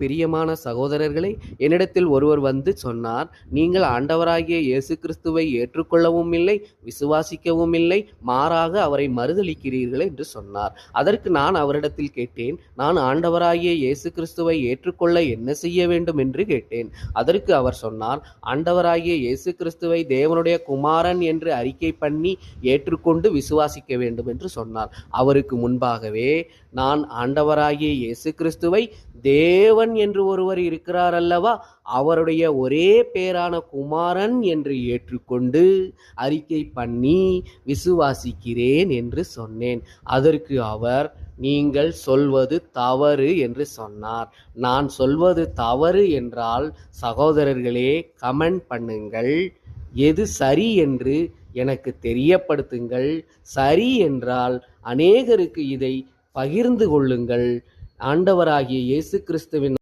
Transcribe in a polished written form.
பிரியமான சகோதரர்களே, என்னிடத்தில் ஒருவர் வந்து சொன்னார், நீங்கள் ஆண்டவராகிய இயேசு கிறிஸ்துவை ஏற்றுக்கொள்ளவும் இல்லை, விசுவாசிக்கவும் இல்லை, மாறாக அவரை மறுதலிக்கிறீர்கள் என்று சொன்னார். அதற்கு நான் அவரிடத்தில் கேட்டேன், நான் ஆண்டவராகிய இயேசு கிறிஸ்துவை ஏற்றுக்கொள்ள என்ன செய்ய வேண்டும் என்று கேட்டேன். அதற்கு அவர் சொன்னார், ஆண்டவராகிய இயேசு கிறிஸ்துவை தேவனுடைய குமாரன் என்று அறிக்கை பண்ணி ஏற்றுக்கொண்டு விசுவாசிக்க வேண்டும் என்று சொன்னார். அவருக்கு முன்பாகவே நான் ஆண்டவராகிய இயேசு கிறிஸ்துவை தேவன் என்று ஒருவர் இருக்கிறார் அல்லவா, அவருடைய ஒரே பேரான குமாரன் என்று ஏற்றுக்கொண்டு அறிக்கை பண்ணி விசுவாசிக்கிறேன் என்று சொன்னேன். அதற்கு அவர், நீங்கள் சொல்வது தவறு என்று சொன்னார். நான் சொல்வது தவறு என்றால் சகோதரர்களே கமெண்ட் பண்ணுங்கள். எது சரி என்று எனக்கு தெரியப்படுத்துங்கள். சரி என்றால் அநேகருக்கு இதை பகிர்ந்து கொள்ளுங்கள். ஆண்டவராகிய இயேசு கிறிஸ்துவின்